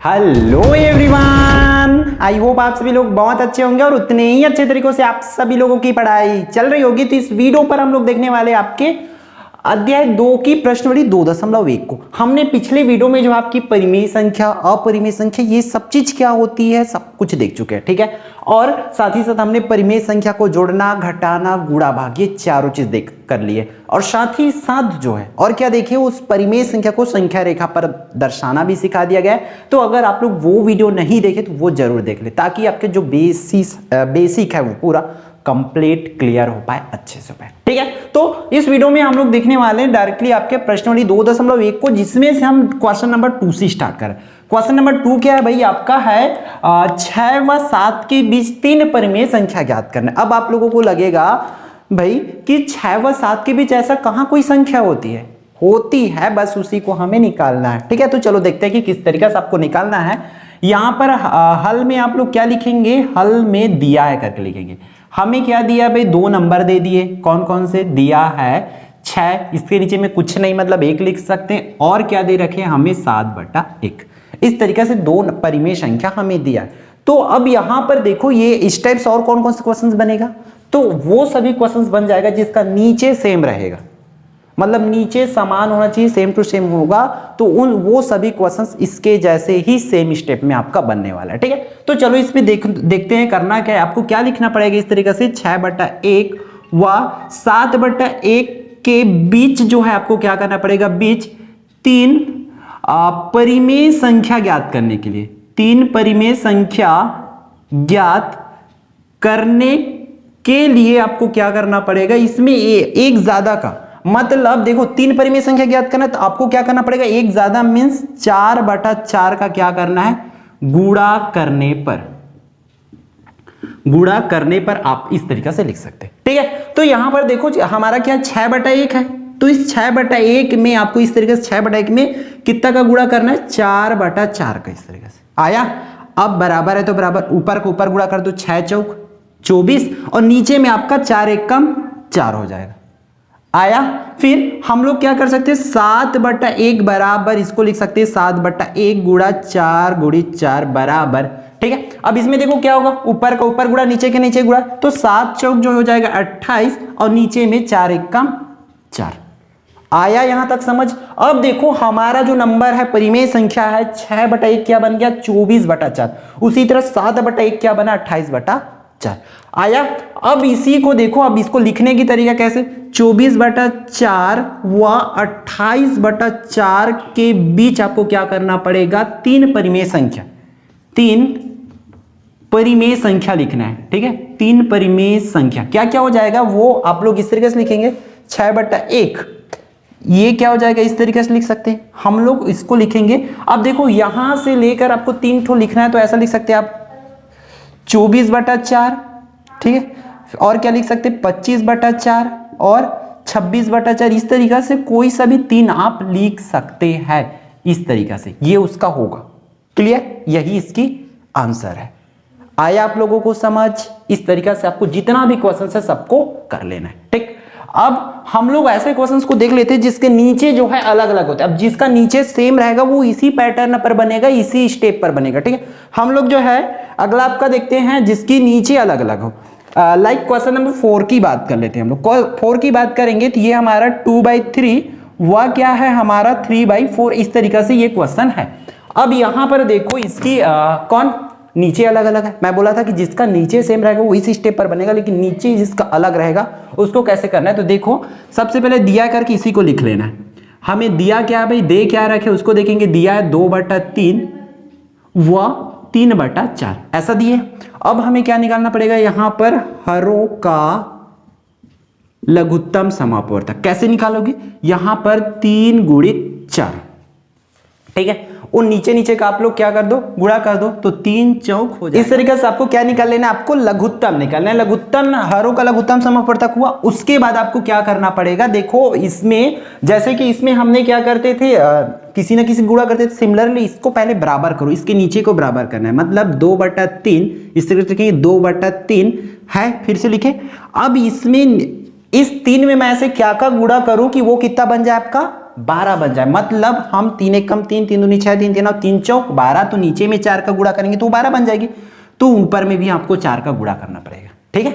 Hello everyone, I hope आप सभी लोग बहुत अच्छे होंगे और उतने ही अच्छे तरीकों से आप सभी लोगों की पढ़ाई चल रही होगी। तो इस वीडियो पर हम लोग देखने वाले आपके अध्याय 2 की प्रश्नावली 2.1 को। हमने पिछले वीडियो में जो आपकी परिमेय संख्या, अपरिमेय संख्या, ये सब चीज क्या होती है सब कुछ देख चुके हैं, ठीक है। और साथ ही साथ हमने परिमेय संख्या को जोड़ना, घटाना, गुणा भाग, ये चारों चीज देख कर लिए। और साथ ही साथ जो है और क्या देखिए, उस परिमेय संख्या को संख्या रेखा पर दर्शाना भी सिखा दिया गया है। तो अगर आप लोग वो वीडियो नहीं देखे तो वो जरूर देख ले, ताकि आपके जो बेसिक है वो पूरा कंप्लीट क्लियर हो पाए, अच्छे से हो पाए, ठीक है। तो इस वीडियो में हम लोग देखने वाले हैं डायरेक्टली आपके प्रश्नावली 2.1 को, जिसमें से हम क्वेश्चन नंबर 2 से स्टार्ट करें। क्वेश्चन नंबर 2 क्या है भाई, आपका है 6 व 7 के बीच 3 परिमेय संख्या ज्ञात करना। अब आप लोगों को लगेगा भाई कि 6 व 7 के बीच ऐसा कहां कोई संख्या होती है, बस उसी को हमें निकालना है, ठीक है। तो चलो देखते हैं कि किस तरीके से आपको निकालना है। यहां पर हल में आप लोग क्या लिखेंगे, हल में दिया है करके लिखेंगे। हमें क्या दिया भाई, 2 नंबर दे दिए। कौन कौन से दिया है, 6, इसके नीचे में कुछ नहीं मतलब 1 लिख सकते हैं। और क्या दे रखे हैं हमें, 7/1। इस तरीके से 2 परिमेय संख्या हमें दिया है। तो अब यहां पर देखो, ये इस टाइप से और कौन कौन से क्वेश्चंस बनेगा, तो वो सभी क्वेश्चंस बन जाएगा जिसका नीचे सेम रहेगा, मतलब नीचे समान होना चाहिए, सेम टू सेम होगा। तो वो सभी क्वेश्चंस इसके जैसे ही सेम स्टेप में आपका बनने वाला है, ठीक है। तो चलो इसमें देखते हैं करना क्या है। आपको क्या लिखना पड़ेगा इस तरीके से, 6/1 व 7/1 के बीच जो है आपको क्या करना पड़ेगा, बीच 3 परिमेय संख्या ज्ञात करने के लिए, 3 परिमेय संख्या ज्ञात करने के लिए आपको क्या करना पड़ेगा, इसमें एक ज्यादा का मतलब देखो, 3 परिमेय संख्या ज्ञात करना है तो आपको क्या करना पड़ेगा, एक ज्यादा मीन्स 4/4 का क्या करना है, गुणा करने पर आप इस तरीके से लिख सकते हैं, ठीक है। तो यहां पर देखो हमारा क्या 6/1 है, तो इस 6/1 में आपको इस तरीके से 6/1 में कितना का गुणा करना है, 4/4 का, इस तरीके से आया। अब बराबर है तो बराबर, ऊपर को ऊपर गुणा कर दो, 6 चौक 24 और नीचे में आपका 4 1 कम 4 हो जाएगा, आया। फिर हम लोग क्या कर सकते हैं, 7/1 बराबर इसको लिख सकते हैं 7/1 गुणा 4 गुणी 4 बराबर, ठीक है। अब इसमें देखो क्या होगा, ऊपर का ऊपर गुणा, नीचे के नीचे गुणा, तो 7 चौक जो हो जाएगा 28 और नीचे में 4 1 कम 4, आया यहां तक समझ। अब देखो हमारा जो नंबर है, परिमेय संख्या है, 6/1 क्या बन गया, 24/4। उसी तरह 7/1 क्या बना, 28/4, आया। अब इसी को देखो, अब इसको लिखने की तरीका कैसे, 24/4 व 28/4 के बीच आपको क्या करना पड़ेगा, 3 परिमेय संख्या लिखना है, ठीक है। 3 परिमेय संख्या क्या क्या हो जाएगा, वो आप लोग इस तरीके से लिखेंगे, 6/1 ये क्या हो जाएगा, इस तरीके से लिख सकते हैं हम लोग, इसको लिखेंगे। अब देखो यहां से लेकर आपको 3 ठो लिखना है, तो ऐसा लिख सकते हैं आप 24/4, ठीक है। और क्या लिख सकते हैं, 25/4 और 26/4, इस तरीके से कोई सा भी 3 आप लिख सकते हैं, इस तरीके से ये उसका होगा। क्लियर, यही इसकी आंसर है। आया आप लोगों को समझ, इस तरीके से आपको जितना भी क्वेश्चन है सबको कर लेना है, ठीक। अब हम लोग ऐसे क्वेश्चंस को देख लेते हैं जिसके नीचे जो है अलग अलग होते हैं। अब जिसका नीचे सेम रहेगा वो इसी पैटर्न पर बनेगा, इसी स्टेप पर बनेगा, ठीक है। हम लोग जो है अगला आपका देखते हैं जिसकी नीचे अलग अलग हो। लाइक क्वेश्चन नंबर 4 की बात कर लेते हैं हम लोग। 4 की बात करेंगे तो ये हमारा 2/3 वह क्या है हमारा 3/4, इस तरीके से ये क्वेश्चन है। अब यहां पर देखो इसकी कौन नीचे अलग अलग है, मैं बोला था कि जिसका नीचे सेम रहेगा वो इसी स्टेप पर बनेगा, लेकिन नीचे जिसका अलग रहेगा उसको कैसे करना है, तो देखो सबसे पहले दिया करके इसी को लिख लेना है। हमें दिया क्या है भाई, दे क्या रखे उसको देखेंगे, दिया है 2/3 व 3/4 ऐसा दिए। अब हमें क्या निकालना पड़ेगा, यहां पर हरों का लघुत्तम समापवर्तक। कैसे निकालोगे, यहां पर 3 × 4, ठीक है। और नीचे नीचे का आप लोग क्या कर दो, गुणा कर दो, तो 3 चौक हो जाएगा। इस तरीके से आपको क्या निकाल लेना है, आपको लघुत्तम निकालना है। लघुत्तम हरों का लघुत्तम समापवर्तक हुआ, उसके बाद आपको क्या करना पड़ेगा, देखो इसमें जैसे कि इसमें हमने क्या करते थे, किसी ना किसी गुणा करते थे, सिमिलरली इसको पहले बराबर करो, इसके नीचे को बराबर करना है, मतलब 2/3 इस तरीके से लिखेंगे, 2/3 है, फिर से लिखे। अब इसमें इस 3 में मैं ऐसे क्या का गुणा करूं कि वो कितना बन जाए आपका 12 बन जाए, मतलब हम 3 एक कम 3, 3 दूनी 6, 3 3 और 3 चौक 12, तो नीचे में 4 का गुणा करेंगे तो 12 बन जाएगी, तो ऊपर में भी आपको 4 का गुणा करना पड़ेगा। ठीक है,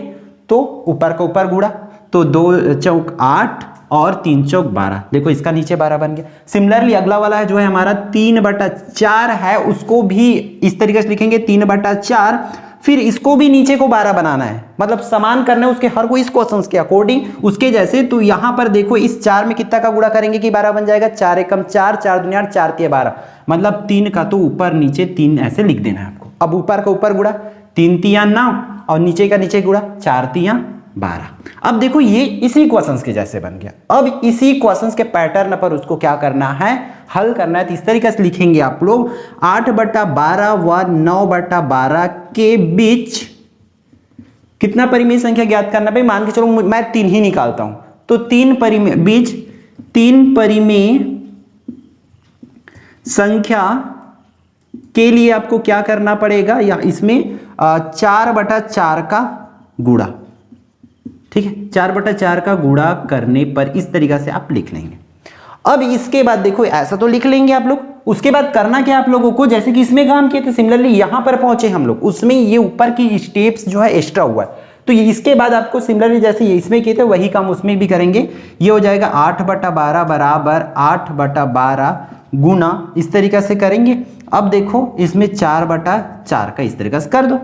तो ऊपर का ऊपर गुणा, तो 2 चौक 8 और 3 चौक 12, देखो इसका नीचे 12 बन गया। सिमिलरली अगला वाला है जो है हमारा 3/4 है, उसको भी इस तरीके से लिखेंगे 3/4, फिर इसको भी नीचे को 12 बनाना है, मतलब समान करना है उसके हर को इस क्वेश्चन के अकॉर्डिंग उसके जैसे। तो यहां पर देखो इस 4 में कितना का गुणा करेंगे कि 12 बन जाएगा, 4 एकम 4, 4 दूनी 8, 4 तिया 12, मतलब 3 का तो ऊपर नीचे 3 ऐसे लिख देना है आपको। अब ऊपर का ऊपर गुणा 3 तिया 9 और नीचे का नीचे गुणा 4 तिया 12। अब देखो ये इसी क्वेश्चंस के जैसे बन गया। अब इसी क्वेश्चंस के पैटर्न पर उसको क्या करना है, हल करना है। तो इस तरीके से लिखेंगे आप लोग 8/12 व 9/12 के बीच कितना परिमेय संख्या ज्ञात करना भाई, मान के चलो मैं 3 ही निकालता हूं, तो 3 परिमेय बीच 3 परिमेय संख्या के लिए आपको क्या करना पड़ेगा, या इसमें 4/4 का गुणा। ठीक है, 4/4 का गुणा करने पर इस तरीका से आप लिख लेंगे। अब इसके बाद देखो ऐसा तो लिख लेंगे आप लोग, उसके बाद करना क्या आप लोगों को, जैसे कि इसमें काम किए थे सिमिलरली यहां पर पहुंचे हम लोग, उसमें ये ऊपर की स्टेप्स जो है एक्स्ट्रा हुआ है, तो ये इसके बाद आपको सिमिलरली जैसे ये इसमें किए थे वही काम उसमें भी करेंगे। ये हो जाएगा 8/12 बराबर 8/12 गुना, इस तरीका से करेंगे। अब देखो इसमें 4/4 का इस तरीका से कर दो,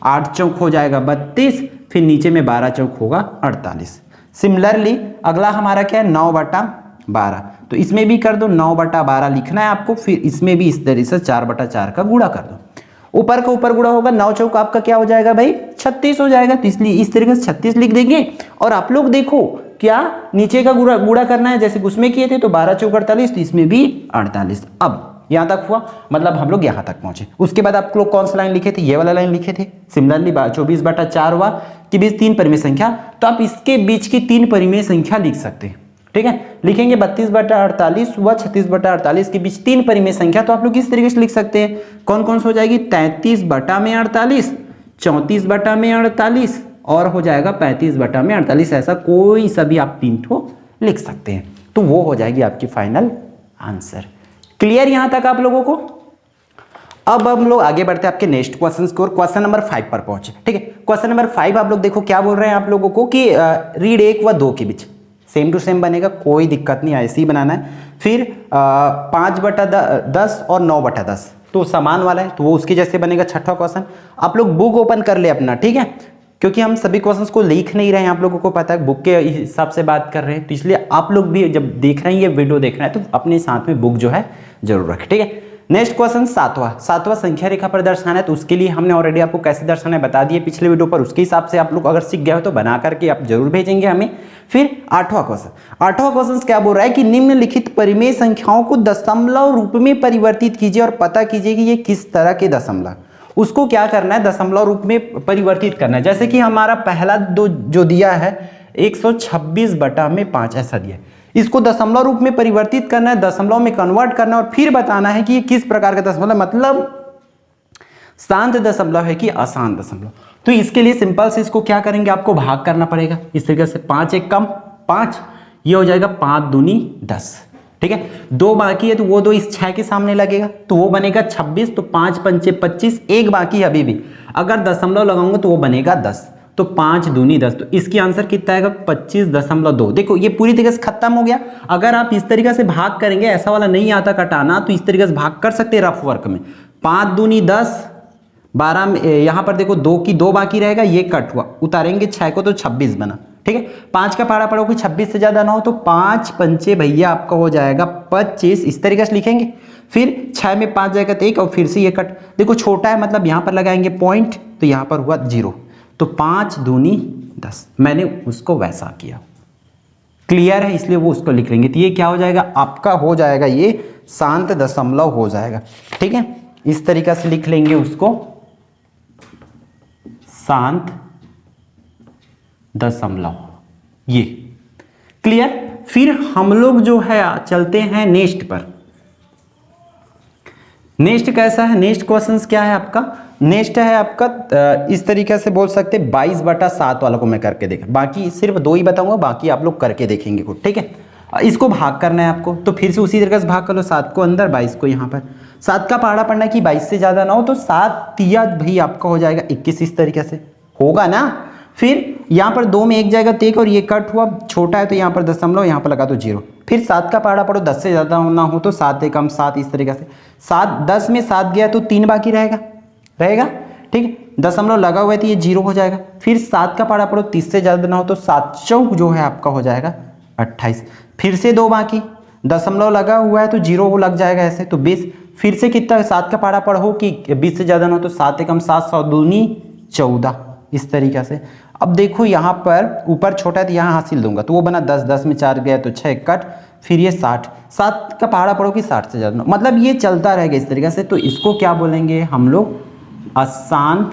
8 चौक हो जाएगा 32, फिर नीचे में 12 चौक होगा 48। सिमिलरली अगला हमारा क्या है 9/12, तो इसमें भी कर दो 9/12 लिखना है आपको, फिर इसमें भी इस तरीके से 4/4 का गुणा कर दो, ऊपर का ऊपर गुणा होगा, 9 चौक आपका क्या हो जाएगा भाई 36 हो जाएगा, तो इसलिए इस तरीके से 36 लिख देंगे। और आप लोग देखो क्या नीचे का गुणा करना है जैसे उसमें किए थे, तो 12 चौक 48, तो इसमें भी 48। अब यहां तक हुआ, मतलब हम लोग यहां तक पहुंचे। उसके बाद आप लोग कौन सा लाइन लिखे थे, ये वाला लाइन लिखे थे। सिमिलरली 24/4 हुआ कि बीच 3 परिमेय संख्या, तो आप इसके बीच की 3 परिमेय संख्या लिख सकते हैं। ठीक है, लिखेंगे 32/48 व 36/48 के बीच 3 परिमेय संख्या, तो आप लोग इस तरीके से लिख सकते हैं। कौन कौन सा हो जाएगी, 33/48, 34/48 और हो जाएगा 35/48, ऐसा कोई सा भी आप 3 ठो लिख सकते हैं, तो वो हो जाएगी आपकी फाइनल आंसर। क्लियर यहां तक आप लोगों को। अब हम लोग आगे बढ़ते हैं आपके नेक्स्ट क्वेश्चन की ओर, क्वेश्चन नंबर 5 पर पहुंचे। ठीक है, क्वेश्चन नंबर 5 आप लोग देखो क्या बोल रहे हैं आप लोगों को कि रीड 1 व 2 के बीच सेम टू सेम बनेगा, कोई दिक्कत नहीं, ऐसे ही बनाना है। फिर 5/10 और 9/10 तो समान वाला है, तो वो उसके जैसे बनेगा। छठा क्वेश्चन आप लोग बुक ओपन कर ले अपना, ठीक है, क्योंकि हम सभी क्वेश्चंस को लिख नहीं रहे हैं, आप लोगों को पता है बुक के हिसाब से बात कर रहे हैं, तो इसलिए आप लोग भी जब देख रहे हैं ये वीडियो देख रहे हैं तो अपने साथ में बुक जो है जरूर रखें। ठीक है, नेक्स्ट क्वेश्चन 7वां संख्या रेखा पर दर्शाना है, तो उसके लिए हमने ऑलरेडी आपको कैसे दर्शाना है बता दिए पिछले वीडियो पर, उसके हिसाब से आप लोग अगर सीख गए हो तो बना करके आप जरूर भेजेंगे हमें। फिर 8वां क्वेश्चन क्या बोल रहा है कि निम्नलिखित परिमेय संख्याओं को दशमलव रूप में परिवर्तित कीजिए और पता कीजिए कि ये किस तरह के दशमलव, उसको क्या करना है दशमलव रूप में परिवर्तित करना है। जैसे कि हमारा पहला जो दिया है 126/5 ऐसा दिया है, इसको दशमलव रूप में परिवर्तित करना है, दशमलव में कन्वर्ट करना है और फिर बताना है कि ये किस प्रकार का दशमलव, मतलब शांत दशमलव है कि अशांत दशमलव। तो इसके लिए सिंपल से इसको क्या करेंगे, आपको भाग करना पड़ेगा इस तरीके से, 5 एक कम 5, ये हो जाएगा 5 दूनी 10। ठीक है, 2 बाकी है तो वो 2 इस 6 के सामने लगेगा तो वो बनेगा 26, तो 5 पंचे 25, एक बाकी है अभी भी, अगर दशमलव लगाऊंगा तो वो बनेगा 10, तो 5 दूनी 10, तो इसकी आंसर कितना आएगा 25.2। देखो ये पूरी तरीके से खत्म हो गया। अगर आप इस तरीके से भाग करेंगे, ऐसा वाला नहीं आता कटाना, तो इस तरीके से भाग कर सकते हैं रफ वर्क में। 5 दूनी 10, 12 में यहां पर देखो 2 की 2 बाकी रहेगा, ये कट हुआ, उतारेंगे 6 को तो 26 बना। ठीक है, 5 का पारा पड़ोगे 26 से ज्यादा ना हो, तो 5 पंचे भैया आपका हो जाएगा 25, इस तरीके से लिखेंगे। फिर 6 में 5 जाएगा तो 1 और फिर से ये कट, देखो छोटा है मतलब यहां पर लगाएंगे पॉइंट, तो यहां पर हुआ 0, तो 5 दूनी 10, मैंने उसको वैसा किया। क्लियर है, इसलिए वो उसको लिख लेंगे, तो ये क्या हो जाएगा आपका, हो जाएगा ये शांत दशमलव हो जाएगा। ठीक है, इस तरीका से लिख लेंगे उसको, शांत दशमलव, ये क्लियर। फिर हम लोग जो है चलते हैं नेक्स्ट पर। नेक्स्ट कैसा है, नेक्स्ट क्वेश्चन क्या है आपका, नेक्स्ट है आपका इस तरीके से बोल सकते 22/7 वाला को मैं करके देख, बाकी सिर्फ 2 ही बताऊंगा, बाकी आप लोग करके देखेंगे खुद। ठीक है, इसको भाग करना है आपको, तो फिर से उसी तरीके से भाग कर लो, 7 को अंदर 22 को यहाँ पर। 7 का पहाड़ा पढ़ना कि 22 से ज़्यादा ना हो, तो 7 तिया भाई आपका हो जाएगा 21, इस तरीके से होगा ना। फिर यहाँ पर 2 में 1 जाएगा तो 1 और ये कट हुआ, छोटा है तो यहाँ पर दशमलव, यहाँ पर लगा तो 0। फिर 7 का पहाड़ा पढ़ो 10 से ज़्यादा ना हो तो 7 एक कम 7, इस तरीके से 7 10 में 7 गया तो 3 बाकी रहेगा, ठीक है। दशमलव लगा हुआ है तो ये 0 हो जाएगा। फिर 7 का पहाड़ा पढ़ो 30 से ज़्यादा ना हो तो 7 चौक जो है आपका हो जाएगा 28। फिर से 2 बाकी, दशमलव लगा हुआ है तो 0 लग जाएगा ऐसे, तो 20। फिर से कितना 7 का पहाड़ा पढ़ो कि 20 से ज़्यादा ना हो तो 7 एकम 7, 7 दूनी 14, इस तरीके से। अब देखो यहाँ पर ऊपर छोटा है तो यहाँ हासिल दूंगा तो वो बना 10, 10 में 4 गया तो 6 कट। फिर ये 60, 7 का पहाड़ा पढ़ो कि 60 से ज़्यादा, मतलब ये चलता रहेगा इस तरीके से। तो इसको क्या बोलेंगे हम लोग, अशांत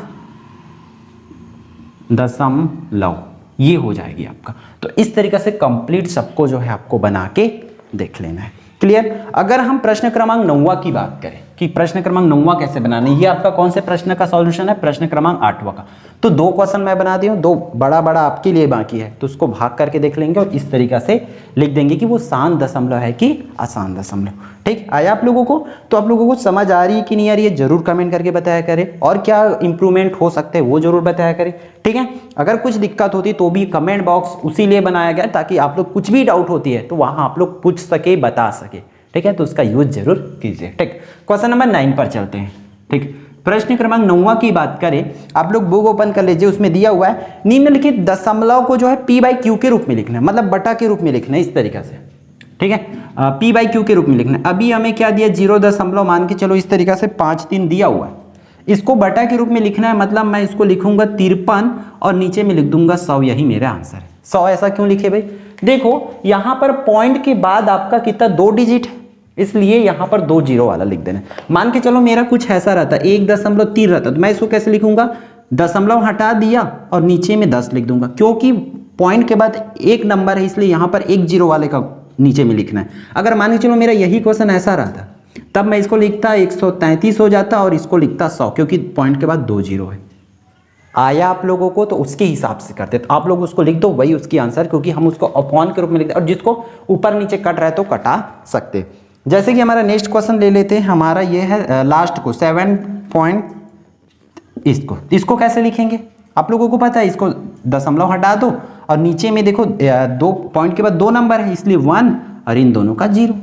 दशमलव, ये हो जाएगी आपका। तो इस तरीके से कंप्लीट सबको जो है आपको बना के देख लेना है। क्लियर। अगर हम प्रश्न क्रमांक 9वां की बात करें कि प्रश्न क्रमांक 9वां कैसे बनाना है, ये आपका कौन से प्रश्न का सॉल्यूशन है, प्रश्न क्रमांक 8वां का। तो 2 क्वेश्चन मैं बना दिया हूं, 2 बड़ा आपके लिए बाकी है, तो उसको भाग करके देख लेंगे और इस तरीका से लिख देंगे कि वो शांत दशमलव है कि अशांत दशमलव। ठीक आया आप लोगों को? तो आप लोगों को समझ आ रही है कि नहीं आ रही है, जरूर कमेंट करके बताया करें, और क्या इंप्रूवमेंट हो सकते हैं वो जरूर बताया करें। ठीक है, अगर कुछ दिक्कत होती तो भी कमेंट बॉक्स उसी लिए बनाया गया ताकि आप लोग कुछ भी डाउट होती है तो वहां आप लोग पूछ सके, बता सके। ठीक है, तो उसका यूज जरूर कीजिए। ठीक, क्वेश्चन नंबर 9 पर चलते हैं। ठीक, प्रश्न क्रमांक 9वां की बात करें, आप लोग बुक ओपन कर लीजिए, उसमें दिया हुआ है निम्नलिखित दशमलव को जो है p/q के रूप में लिखना है, मतलब बटा के रूप में लिखना है इस तरीके से। ठीक है, p/q के रूप में लिखना है। अभी हमें क्या दिया, 0 दशमलव मान के चलो इस तरीके से 5 3 दिया हुआ है, इसको बटा के रूप में लिखना है, मतलब मैं इसको लिखूंगा 53 और नीचे में लिख दूंगा 100, यही मेरा आंसर है। 100 ऐसा क्यों लिखे भाई, देखो यहां पर पॉइंट के बाद आपका कितना 2 डिजिट है, इसलिए यहां पर 2 जीरो वाला लिख देना। मान के चलो मेरा कुछ ऐसा रहता, 1.3 रहता, तो मैं इसको कैसे लिखूंगा, दशमलव हटा दिया और नीचे में 10 लिख दूंगा, क्योंकि पॉइंट के बाद एक नंबर है इसलिए यहां पर 1 जीरो वाले का नीचे में लिखना है। अगर मान के चलो मेरा यही क्वेश्चन ऐसा रहता तब मैं इसको लिखता 133 हो जाता और इसको लिखता 100, क्योंकि पॉइंट के बाद 2 जीरो है। आया आप लोगों को? तो उसके हिसाब से करते, तो आप लोग उसको लिख दो, वही उसकी आंसर, क्योंकि हम उसको अपॉन के रूप में लिखते और जिसको ऊपर नीचे कट रहा है तो कटा सकते। जैसे कि हमारा नेक्स्ट क्वेश्चन ले लेते हैं, हमारा ये है लास्ट को 7 पॉइंट, इसको कैसे लिखेंगे आप लोगों को पता है, इसको दशमलव हटा दो और नीचे में देखो 2 पॉइंट के बाद 2 नंबर है इसलिए 1 और इन दोनों का 0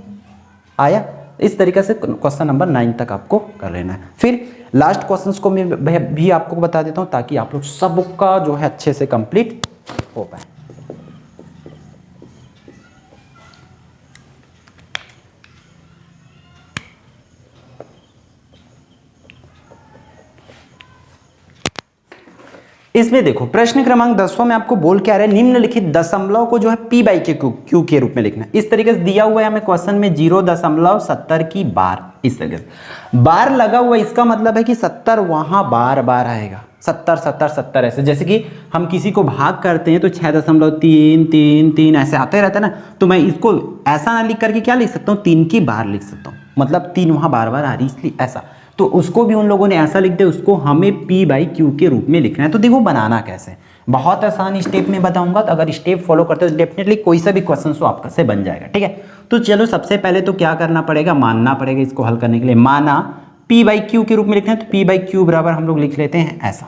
आया। इस तरीके से क्वेश्चन नंबर 9 तक आपको कर लेना है। फिर लास्ट क्वेश्चंस को मैं भी आपको बता देता हूं ताकि आप लोग सबका जो है अच्छे से कंप्लीट हो पाए। इसमें देखो प्रश्न क्रमांक 10वां में आपको बोल क्या रहा है, निम्नलिखित दशमलव को जो है p/q के रूप में लिखना है। इस तरीके से दिया हुआ है हमें क्वेश्चन में 0.70 की बार, इस तरीके से बार लगा हुआ, इसका मतलब है कि 70 वहां बार बार आएगा, 70 70 70 ऐसे। जैसे कि हम किसी को भाग करते हैं तो 6.333 ऐसे आते रहता है ना, तो मैं इसको ऐसा ना लिख करके क्या लिख सकता हूँ, 3 की बार लिख सकता हूँ, मतलब 3 वहां बार बार आ रही इसलिए ऐसा। तो उसको भी उन लोगों ने ऐसा लिख दिया, उसको हमें p/q के रूप में लिखना है। तो देखो बनाना कैसे, बहुत आसान स्टेप में बताऊंगा, तो अगर स्टेप फॉलो करते हो तो डेफिनेटली कोई सा भी क्वेश्चन तो आपका से बन जाएगा। ठीक है, तो चलो सबसे पहले तो क्या करना पड़ेगा, मानना पड़ेगा इसको हल करने के लिए। माना p/q के रूप में लिखना है, तो p/q बराबर हम लोग लिख लेते हैं ऐसा।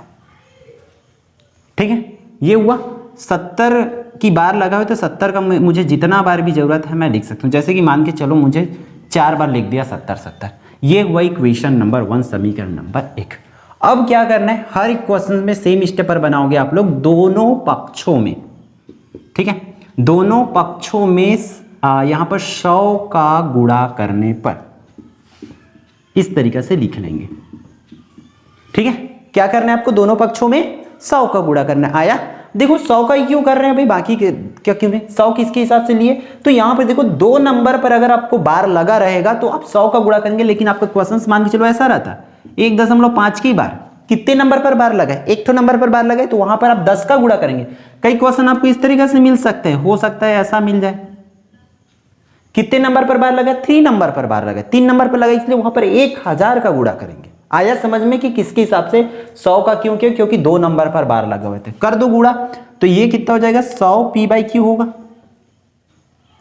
ठीक है, ये हुआ 70 की बार लगा हुआ, तो 70 का मुझे जितना बार भी जरूरत है मैं लिख सकता हूँ। जैसे कि मान के चलो मुझे 4 बार लिख दिया 70 70, ये हुआ इक्वेशन नंबर 1, समीकरण नंबर 1। अब क्या करना है, हर इक्वेशन में सेम स्टेप पर बनाओगे आप लोग, दोनों पक्षों में। ठीक है, दोनों पक्षों में यहां पर 100 का गुणा करने पर इस तरीके से लिख लेंगे। ठीक है, क्या करना है आपको, दोनों पक्षों में 100 का गुणा करना है। आया, देखो 100 का ही क्यों कर रहे हैं भाई, बाकी के क्या क्यों नहीं, 100 किसके हिसाब से लिए, तो यहां पर देखो 2 नंबर पर अगर आपको बार लगा रहेगा तो आप 100 का गुणा करेंगे, लेकिन आपका क्वेश्चन मान के चलो ऐसा रहता 1.5 की बार, कितने नंबर पर बार लगा है, एक तो नंबर पर बार लगे, तो वहां पर आप 10 का गुणा करेंगे। कई क्वेश्चन आपको इस तरीके से मिल सकते हैं, हो सकता है ऐसा मिल जाए, कितने नंबर पर बार लगा, 3 नंबर पर बार लगा, 3 नंबर पर लगा, इसलिए वहां पर 1000 का गुणा करेंगे। आया समझ में कि किसके हिसाब से 100 का क्यों किया, क्योंकि 2 नंबर पर बार लगे हुए थे। कर दो गुणा, तो ये कितना हो जाएगा, 100 p/q होगा।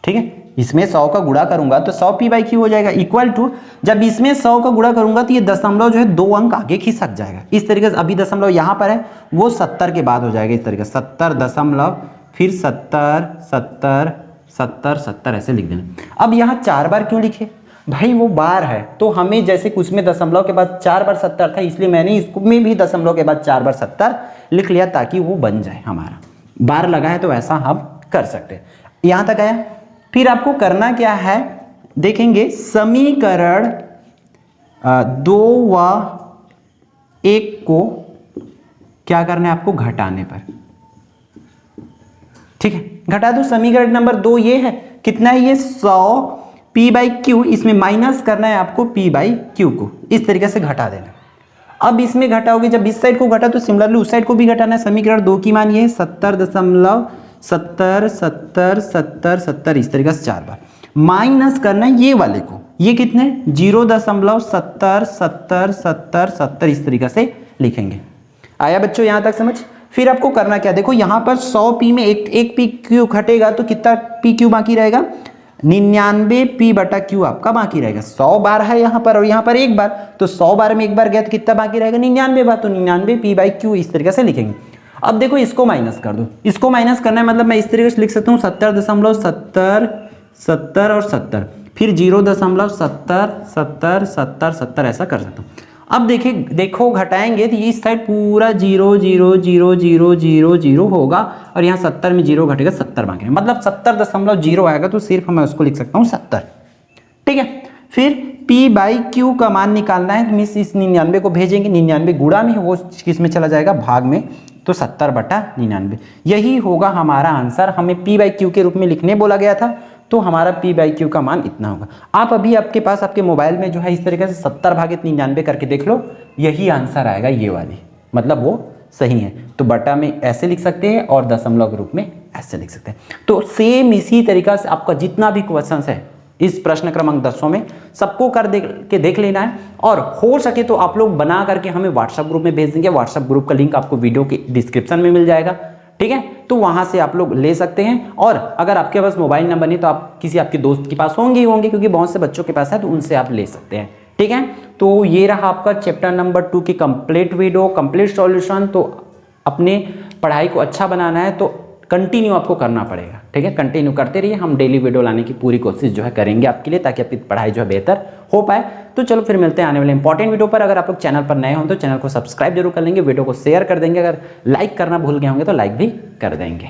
ठीक है, इसमें 100 का गुणा करूंगा तो 100 पी बाई क्यू हो जाएगा, इक्वल टू जब इसमें 100 का गुणा करूंगा तो ये दशमलव जो है 2 अंक आगे खिसक जाएगा। इस तरीके से अभी दशमलव यहाँ पर है, वो 70 के बाद हो जाएगा इस तरीके से 70 दशमलव फिर 70 70 70 70 ऐसे लिख देना। अब यहाँ 4 बार क्यों लिखे भाई, वो बार है तो हमें जैसे कुछ में दशमलव के बाद 4 बार 70 था, इसलिए मैंने इसको में भी दशमलव के बाद 4 बार 70 लिख लिया ताकि वो बन जाए हमारा। बार लगा है तो ऐसा हम कर सकते हैं। यहाँ तक आया। फिर आपको करना क्या है देखेंगे, समीकरण 2 व 1 को क्या करना है आपको, घटाने पर। ठीक है, घटा दो। समीकरण नंबर 2 ये है, कितना है ये 100 पी बाई क्यू, इसमें माइनस करना है आपको पी बाई क्यू को, इस तरीके से घटा देना। अब इसमें घटाओगे, जब इस साइड को घटा तो सिमिलरली उस साइड को भी घटाना है। समीकरण 2 की मान ये है 70 दशमलव 70 70 70 70 इस तरीके से 4 बार माइनस करना है ये वाले को, ये कितने 0.70 70 70 70 इस तरीके से लिखेंगे। आया बच्चों यहाँ तक समझ। फिर आपको करना क्या, देखो यहाँ पर 100 पी में एक पी क्यू घटेगा तो कितना पी क्यू बाकी रहेगा, 99 पी बटा क्यू आपका बाकी रहेगा। 100 बार है यहाँ पर और यहाँ पर एक बार, तो 100 बार में एक बार गया तो कितना बाकी रहेगा 99 बार, तो 99 पी बाई क्यू इस तरीके से लिखेंगे। अब देखो इसको माइनस कर दो, इसको माइनस करना है मतलब मैं इस तरीके से लिख सकता हूँ 70.70 70 और 70 फिर 0.70 70 70 70 ऐसा कर सकता हूँ। अब देखिए देखो घटाएंगे तो इस साइड पूरा 0 0 0 0 0 0 होगा और यहाँ 70 में 0 घटेगा 70 बाकी, मतलब 70.0 आएगा तो सिर्फ मैं उसको लिख सकता हूँ 70। ठीक है, फिर P बाई Q का मान निकालना है तो मिस इस 99 को भेजेंगे, 99 गुणा में वो किस में चला जाएगा, भाग में, तो 70/99 यही होगा हमारा आंसर। हमें P बाई Q के रूप में लिखने बोला गया था तो हमारा P बाई Q का मान इतना होगा। आप अभी आपके पास आपके मोबाइल में जो है इस तरीके से 70/99 करके देख लो, यही आंसर आएगा ये वाली, मतलब वो सही है। तो बटा में ऐसे लिख सकते हैं और दशमलव के रूप में ऐसे लिख सकते हैं। तो सेम इसी तरीका से आपका जितना भी क्वेश्चन है इस प्रश्न क्रमांक 10 में सबको कर देख लेना है, और हो सके तो आप लोग बना करके हमें व्हाट्सएप ग्रुप में भेज देंगे। व्हाट्सएप ग्रुप का लिंक आपको वीडियो के डिस्क्रिप्शन में मिल जाएगा। ठीक है, तो वहां से आप लोग ले सकते हैं, और अगर आपके पास मोबाइल नंबर नहीं तो आप किसी आपके दोस्त के पास होंगे क्योंकि बहुत से बच्चों के पास है, तो उनसे आप ले सकते हैं। ठीक है, तो ये रहा आपका चैप्टर नंबर 2 की कंप्लीट वीडियो, कंप्लीट सॉल्यूशन। तो अपने पढ़ाई को अच्छा बनाना है तो कंटिन्यू आपको करना पड़ेगा। ठीक है, कंटिन्यू करते रहिए, हम डेली वीडियो लाने की पूरी कोशिश जो है करेंगे आपके लिए, ताकि आपकी पढ़ाई जो है बेहतर हो पाए। तो चलो फिर मिलते हैं आने वाले इंपॉर्टेंट वीडियो पर। अगर आप लोग चैनल पर नए हों तो चैनल को सब्सक्राइब जरूर कर लेंगे, वीडियो को शेयर कर देंगे, अगर लाइक करना भूल गए होंगे तो लाइक भी कर देंगे।